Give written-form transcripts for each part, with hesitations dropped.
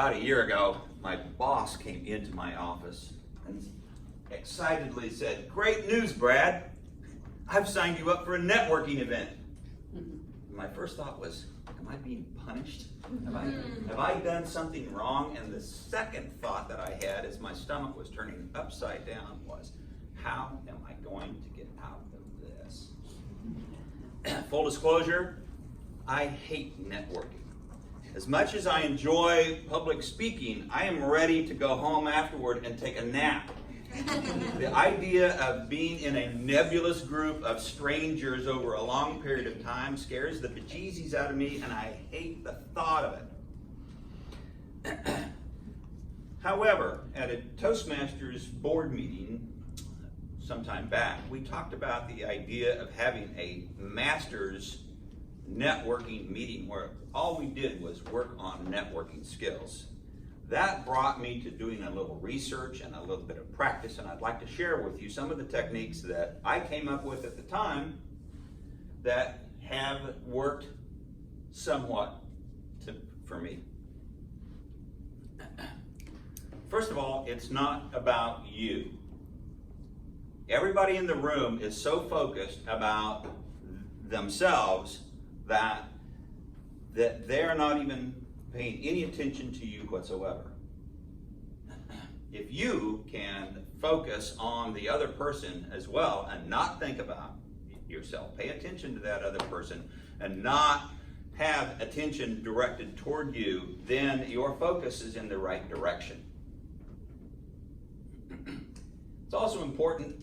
About a year ago, my boss came into my office and excitedly said, "Great news, Brad. I've signed you up for a networking event." My first thought was, am I being punished? Have I done something wrong? And the second thought that I had as my stomach was turning upside down was, how am I going to get out of this? Full disclosure, I hate networking. As much as I enjoy public speaking, I am ready to go home afterward and take a nap. The idea of being in a nebulous group of strangers over a long period of time scares the bejesus out of me, and I hate the thought of it. However, at a Toastmasters board meeting sometime back, we talked about the idea of having a master's networking meeting where all we did was work on networking skills. That brought me to doing a little research and a little bit of practice, and I'd like to share with you some of the techniques that I came up with at the time that have worked somewhat for me. First of all, it's not about you. Everybody in the room is so focused about themselves that they're not even paying any attention to you whatsoever. If you can focus on the other person as well and not think about yourself, pay attention to that other person and not have attention directed toward you, then your focus is in the right direction. It's also important,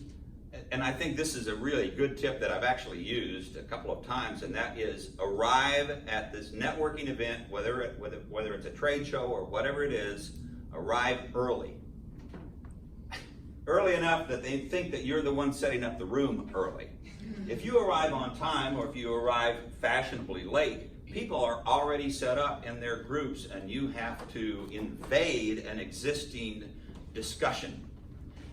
and I think this is a really good tip that I've actually used a couple of times, and that is arrive at this networking event, whether it's a trade show or whatever it is, arrive early. Early enough that they think that you're the one setting up the room early. If you arrive on time or if you arrive fashionably late, people are already set up in their groups and you have to invade an existing discussion.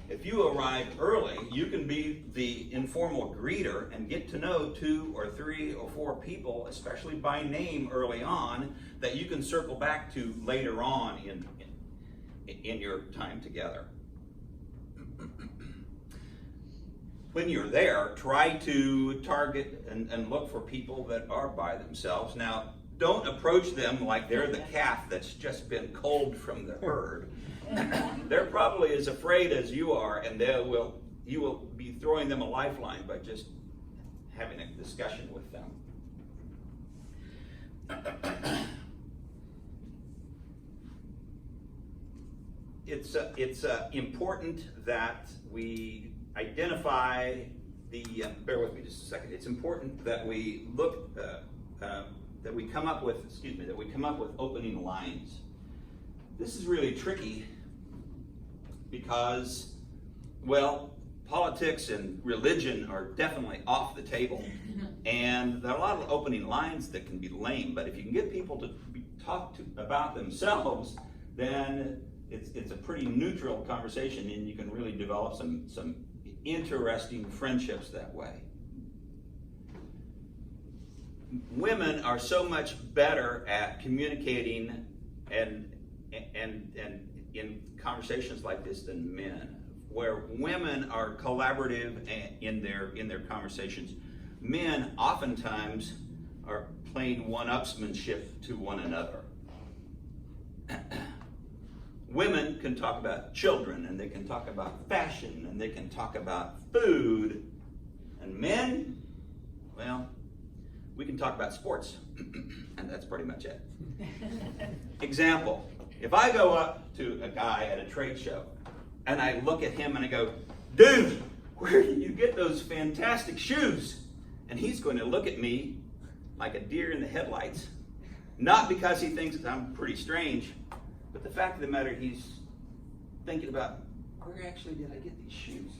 If you arrive early, you can be the informal greeter and get to know 2 or 3 or 4 people, especially by name early on, that you can circle back to later on in your time together. When you're there, try to target and look for people that are by themselves. Now, don't approach them like they're the calf that's just been culled from the herd. They're probably as afraid as you are, and you will be throwing them a lifeline by just having a discussion with them. It's important that we identify the. Bear with me just a second. It's important that we look that we come up with opening lines. This is really tricky because, well, politics and religion are definitely off the table. And there are a lot of opening lines that can be lame, but if you can get people to talk about themselves, then it's a pretty neutral conversation and you can really develop some interesting friendships that way. Women are so much better at communicating and in conversations like this than men, where women are collaborative in their conversations. Men oftentimes are playing one-upsmanship to one another. Women can talk about children, and they can talk about fashion, and they can talk about food. And men, well, we can talk about sports, and that's pretty much it. Example, if I go up to a guy at a trade show, and I look at him and I go, "Dude, where did you get those fantastic shoes?" And he's going to look at me like a deer in the headlights, not because he thinks that I'm pretty strange, but the fact of the matter, he's thinking about, where actually did I get these shoes?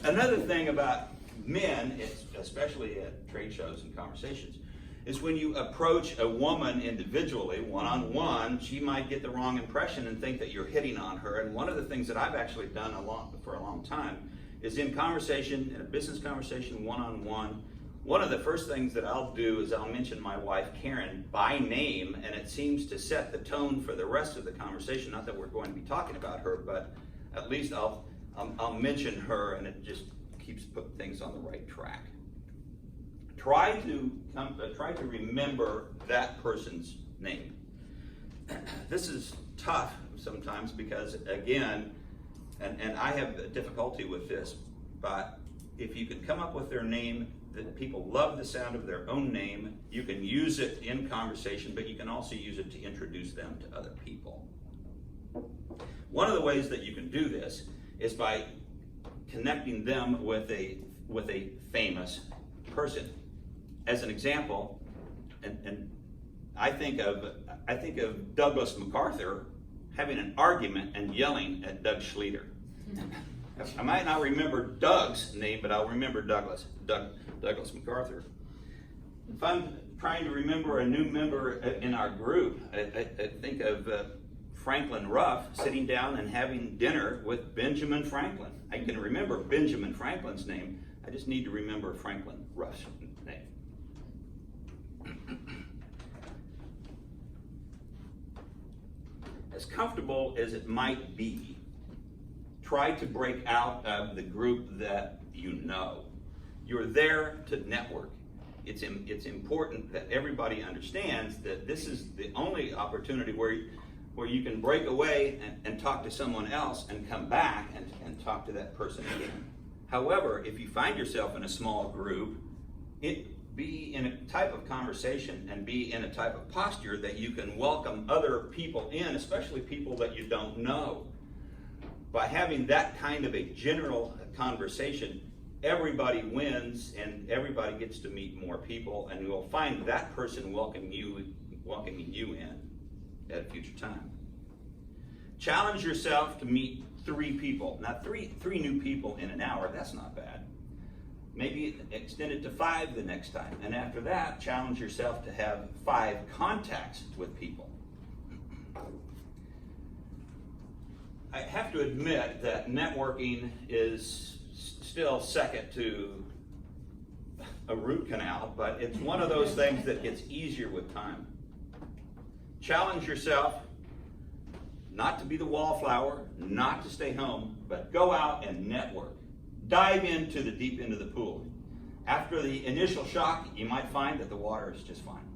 Another thing about men, especially at trade shows and conversations, is when you approach a woman individually, one-on-one, she might get the wrong impression and think that you're hitting on her. And one of the things that I've actually done for a long time is in conversation, in a business conversation, one-on-one, One of the first things that I'll do is I'll mention my wife Karen by name, and it seems to set the tone for the rest of the conversation. Not that we're going to be talking about her, but at least I'll mention her, and it just keeps putting things on the right track. Try to remember that person's name. This is tough sometimes because, again, and I have difficulty with this, but if you can come up with their name, that people love the sound of their own name, you can use it in conversation, but you can also use it to introduce them to other people. One of the ways that you can do this is by connecting them with a famous person. As an example, and I think of Douglas MacArthur having an argument and yelling at Doug Schlueter. I might not remember Doug's name, but I'll remember Douglas MacArthur. If I'm trying to remember a new member in our group, I think of Franklin Ruff sitting down and having dinner with Benjamin Franklin. I can remember Benjamin Franklin's name. I just need to remember Franklin Ruff's name. As comfortable as it might be, try to break out of the group that you know. You're there to network. It's important that everybody understands that this is the only opportunity where you can break away and talk to someone else and come back and talk to that person again. However, if you find yourself in a small group, be in a type of conversation and be in a type of posture that you can welcome other people in, especially people that you don't know. By having that kind of a general conversation, everybody wins and everybody gets to meet more people, and you'll find that person welcoming you in at a future time. Challenge yourself to meet 3 people. Now, three new people in an hour, that's not bad. Maybe extend it to 5 the next time. And after that, challenge yourself to have 5 contacts with people. I have to admit that networking is still second to a root canal, but it's one of those things that gets easier with time. Challenge yourself not to be the wallflower, not to stay home, but go out and network. Dive into the deep end of the pool. After the initial shock, you might find that the water is just fine.